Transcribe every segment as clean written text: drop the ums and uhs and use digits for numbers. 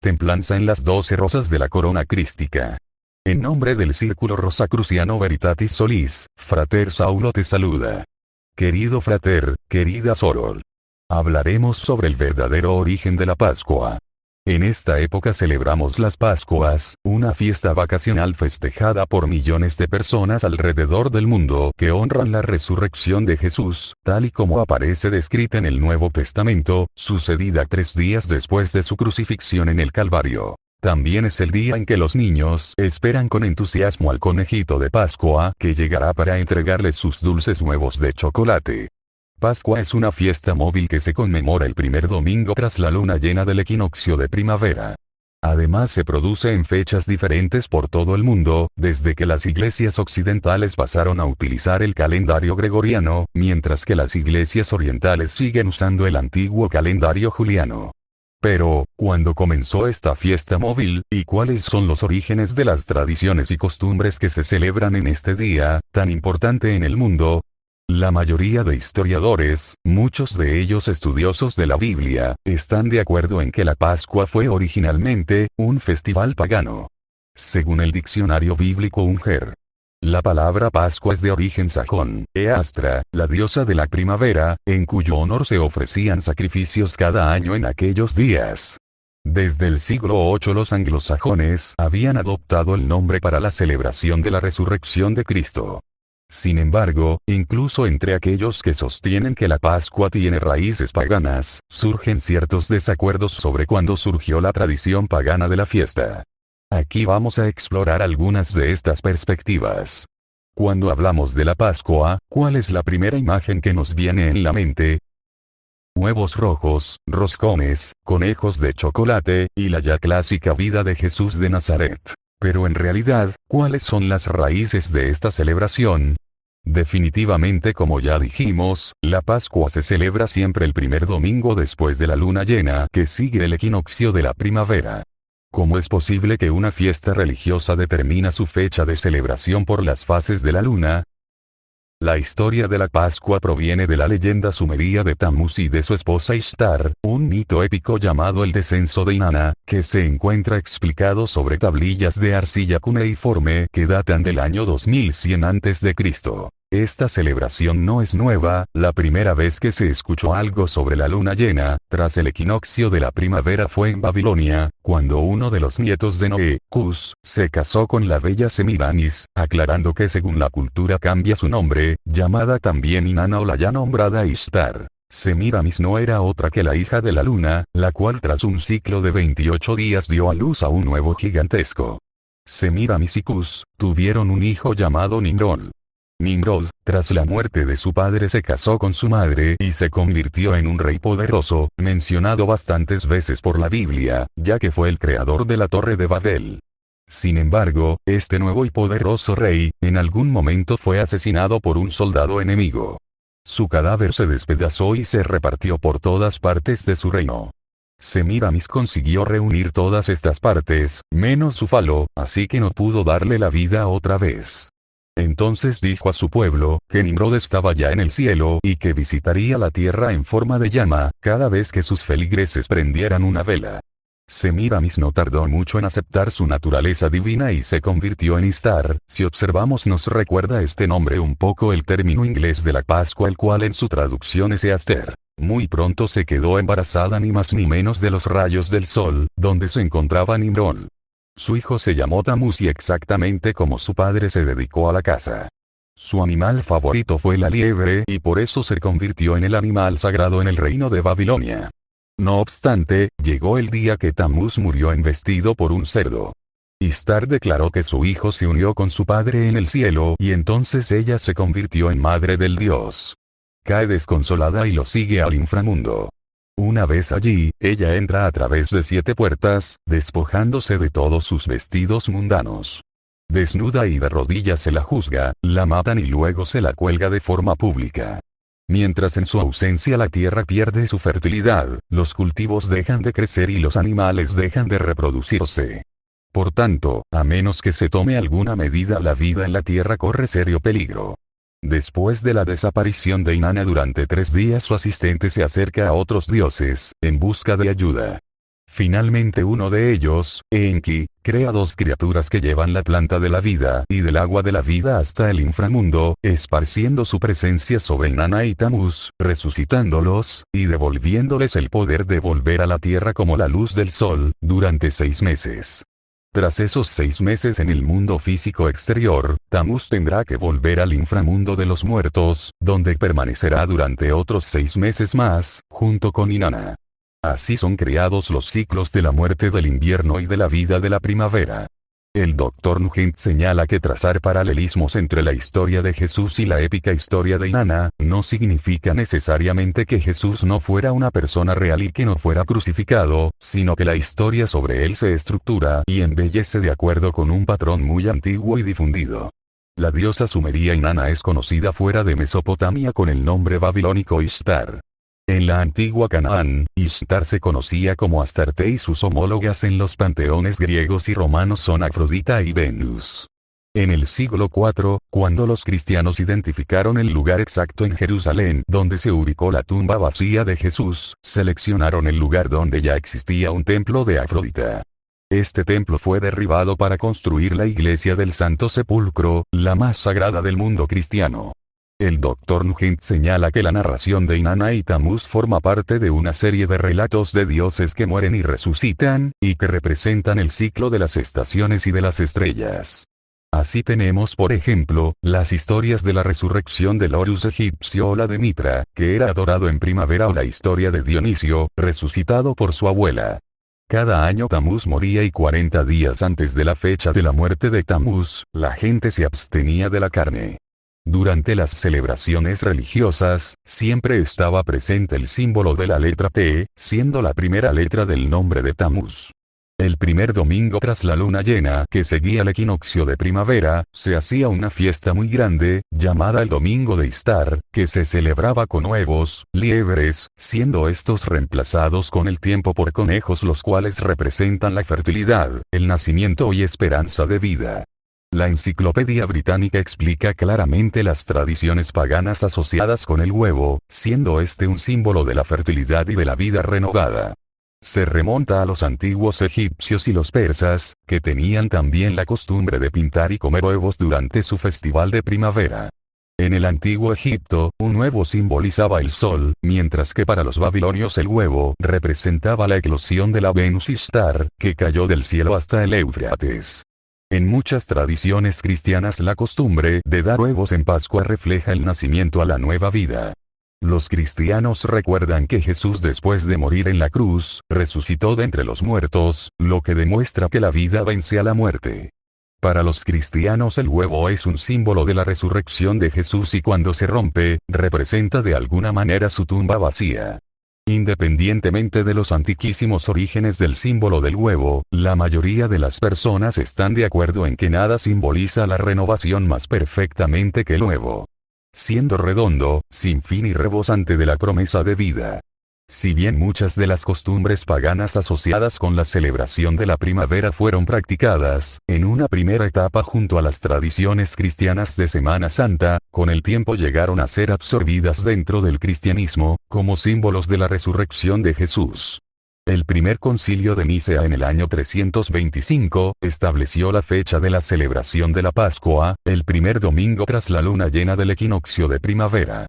Templanza en las 12 rosas de la corona crística. En nombre del Círculo Rosacruciano Veritatis Solis, Frater Saulo te saluda. Querido frater, querida soror. Hablaremos sobre el verdadero origen de la Pascua. En esta época celebramos las Pascuas, una fiesta vacacional festejada por millones de personas alrededor del mundo que honran la resurrección de Jesús, tal y como aparece descrita en el Nuevo Testamento, sucedida 3 días después de su crucifixión en el Calvario. También es el día en que los niños esperan con entusiasmo al conejito de Pascua que llegará para entregarles sus dulces huevos de chocolate. Pascua es una fiesta móvil que se conmemora el primer domingo tras la luna llena del equinoccio de primavera. Además se produce en fechas diferentes por todo el mundo, desde que las iglesias occidentales pasaron a utilizar el calendario gregoriano, mientras que las iglesias orientales siguen usando el antiguo calendario juliano. Pero, ¿cuándo comenzó esta fiesta móvil, y cuáles son los orígenes de las tradiciones y costumbres que se celebran en este día, tan importante en el mundo? La mayoría de historiadores, muchos de ellos estudiosos de la Biblia, están de acuerdo en que la Pascua fue originalmente un festival pagano. Según el diccionario bíblico Unger, la palabra Pascua es de origen sajón, Eastra, la diosa de la primavera, en cuyo honor se ofrecían sacrificios cada año en aquellos días. Desde el siglo VIII los anglosajones habían adoptado el nombre para la celebración de la resurrección de Cristo. Sin embargo, incluso entre aquellos que sostienen que la Pascua tiene raíces paganas, surgen ciertos desacuerdos sobre cuándo surgió la tradición pagana de la fiesta. Aquí vamos a explorar algunas de estas perspectivas. Cuando hablamos de la Pascua, ¿cuál es la primera imagen que nos viene en la mente? Huevos rojos, roscones, conejos de chocolate, y la ya clásica vida de Jesús de Nazaret. Pero en realidad, ¿cuáles son las raíces de esta celebración? Definitivamente, como ya dijimos, la Pascua se celebra siempre el primer domingo después de la luna llena que sigue el equinoccio de la primavera. ¿Cómo es posible que una fiesta religiosa determina su fecha de celebración por las fases de la luna? La historia de la Pascua proviene de la leyenda sumeria de Tammuz y de su esposa Ishtar, un mito épico llamado el descenso de Inanna, que se encuentra explicado sobre tablillas de arcilla cuneiforme que datan del año 2100 a.C. Esta celebración no es nueva, la primera vez que se escuchó algo sobre la luna llena, tras el equinoccio de la primavera fue en Babilonia, cuando uno de los nietos de Noé, Cus, se casó con la bella Semiramis, aclarando que según la cultura cambia su nombre, llamada también Inanna o la ya nombrada Ishtar. Semiramis no era otra que la hija de la luna, la cual tras un ciclo de 28 días dio a luz a un nuevo gigantesco. Semiramis y Cus tuvieron un hijo llamado Nimrod. Nimrod, tras la muerte de su padre, se casó con su madre y se convirtió en un rey poderoso, mencionado bastantes veces por la Biblia, ya que fue el creador de la Torre de Babel. Sin embargo, este nuevo y poderoso rey, en algún momento fue asesinado por un soldado enemigo. Su cadáver se despedazó y se repartió por todas partes de su reino. Semiramis consiguió reunir todas estas partes, menos su falo, así que no pudo darle la vida otra vez. Entonces dijo a su pueblo, que Nimrod estaba ya en el cielo y que visitaría la tierra en forma de llama, cada vez que sus feligreses prendieran una vela. Semiramis no tardó mucho en aceptar su naturaleza divina y se convirtió en Ishtar. Si observamos nos recuerda este nombre un poco el término inglés de la Pascua, el cual en su traducción es Easter. Muy pronto se quedó embarazada ni más ni menos de los rayos del sol, donde se encontraba Nimrod. Su hijo se llamó Tammuz y exactamente como su padre se dedicó a la caza. Su animal favorito fue la liebre y por eso se convirtió en el animal sagrado en el reino de Babilonia. No obstante, llegó el día que Tammuz murió embestido por un cerdo. Ishtar declaró que su hijo se unió con su padre en el cielo y entonces ella se convirtió en madre del dios. Cae desconsolada y lo sigue al inframundo. Una vez allí, ella entra a través de 7 puertas, despojándose de todos sus vestidos mundanos. Desnuda y de rodillas se la juzga, la matan y luego se la cuelga de forma pública. Mientras en su ausencia la tierra pierde su fertilidad, los cultivos dejan de crecer y los animales dejan de reproducirse. Por tanto, a menos que se tome alguna medida, la vida en la tierra corre serio peligro. Después de la desaparición de Inanna durante 3 días, su asistente se acerca a otros dioses, en busca de ayuda. Finalmente uno de ellos, Enki, crea dos criaturas que llevan la planta de la vida y del agua de la vida hasta el inframundo, esparciendo su presencia sobre Inanna y Tamuz, resucitándolos, y devolviéndoles el poder de volver a la tierra como la luz del sol, durante 6 meses. Tras esos 6 meses en el mundo físico exterior, Tamuz tendrá que volver al inframundo de los muertos, donde permanecerá durante otros 6 meses más, junto con Inanna. Así son creados los ciclos de la muerte del invierno y de la vida de la primavera. El Dr. Nugent señala que trazar paralelismos entre la historia de Jesús y la épica historia de Inanna, no significa necesariamente que Jesús no fuera una persona real y que no fuera crucificado, sino que la historia sobre él se estructura y embellece de acuerdo con un patrón muy antiguo y difundido. La diosa sumeria Inanna es conocida fuera de Mesopotamia con el nombre babilónico Ishtar. En la antigua Canaán, Ishtar se conocía como Astarte y sus homólogas en los panteones griegos y romanos son Afrodita y Venus. En el siglo IV, cuando los cristianos identificaron el lugar exacto en Jerusalén donde se ubicó la tumba vacía de Jesús, seleccionaron el lugar donde ya existía un templo de Afrodita. Este templo fue derribado para construir la iglesia del Santo Sepulcro, la más sagrada del mundo cristiano. El Dr. Nugent señala que la narración de Inanna y Tamuz forma parte de una serie de relatos de dioses que mueren y resucitan, y que representan el ciclo de las estaciones y de las estrellas. Así tenemos por ejemplo, las historias de la resurrección del Horus egipcio o la de Mitra, que era adorado en primavera o la historia de Dionisio, resucitado por su abuela. Cada año Tamuz moría y 40 días antes de la fecha de la muerte de Tamuz, la gente se abstenía de la carne. Durante las celebraciones religiosas, siempre estaba presente el símbolo de la letra T, siendo la primera letra del nombre de Tamuz. El primer domingo tras la luna llena que seguía el equinoccio de primavera, se hacía una fiesta muy grande, llamada el Domingo de Ishtar, que se celebraba con huevos, liebres, siendo estos reemplazados con el tiempo por conejos los cuales representan la fertilidad, el nacimiento y esperanza de vida. La Enciclopedia Británica explica claramente las tradiciones paganas asociadas con el huevo, siendo este un símbolo de la fertilidad y de la vida renovada. Se remonta a los antiguos egipcios y los persas, que tenían también la costumbre de pintar y comer huevos durante su festival de primavera. En el antiguo Egipto, un huevo simbolizaba el sol, mientras que para los babilonios el huevo representaba la eclosión de la Venus Ishtar, que cayó del cielo hasta el Éufrates. En muchas tradiciones cristianas la costumbre de dar huevos en Pascua refleja el nacimiento a la nueva vida. Los cristianos recuerdan que Jesús después de morir en la cruz, resucitó de entre los muertos, lo que demuestra que la vida vence a la muerte. Para los cristianos el huevo es un símbolo de la resurrección de Jesús y cuando se rompe, representa de alguna manera su tumba vacía. Independientemente de los antiquísimos orígenes del símbolo del huevo, la mayoría de las personas están de acuerdo en que nada simboliza la renovación más perfectamente que el huevo. Siendo redondo, sin fin y rebosante de la promesa de vida. Si bien muchas de las costumbres paganas asociadas con la celebración de la primavera fueron practicadas, en una primera etapa junto a las tradiciones cristianas de Semana Santa, con el tiempo llegaron a ser absorbidas dentro del cristianismo, como símbolos de la resurrección de Jesús. El primer concilio de Nicea en el año 325, estableció la fecha de la celebración de la Pascua, el primer domingo tras la luna llena del equinoccio de primavera.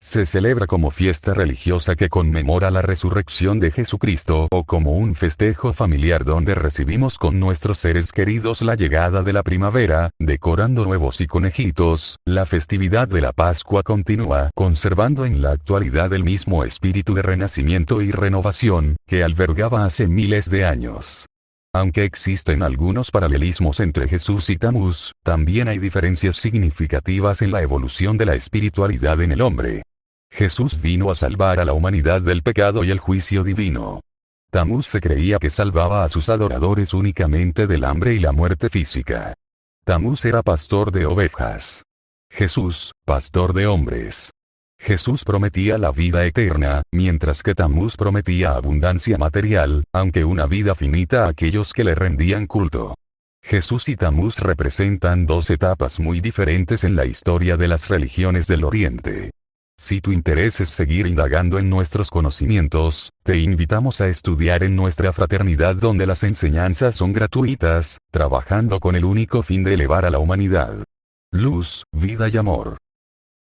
Se celebra como fiesta religiosa que conmemora la resurrección de Jesucristo o como un festejo familiar donde recibimos con nuestros seres queridos la llegada de la primavera, decorando huevos y conejitos. La festividad de la Pascua continúa conservando en la actualidad el mismo espíritu de renacimiento y renovación que albergaba hace miles de años. Aunque existen algunos paralelismos entre Jesús y Tamuz, también hay diferencias significativas en la evolución de la espiritualidad en el hombre. Jesús vino a salvar a la humanidad del pecado y el juicio divino. Tamuz se creía que salvaba a sus adoradores únicamente del hambre y la muerte física. Tamuz era pastor de ovejas. Jesús, pastor de hombres. Jesús prometía la vida eterna, mientras que Tamuz prometía abundancia material, aunque una vida finita a aquellos que le rendían culto. Jesús y Tamuz representan dos etapas muy diferentes en la historia de las religiones del Oriente. Si tu interés es seguir indagando en nuestros conocimientos, te invitamos a estudiar en nuestra fraternidad donde las enseñanzas son gratuitas, trabajando con el único fin de elevar a la humanidad. Luz, vida y amor.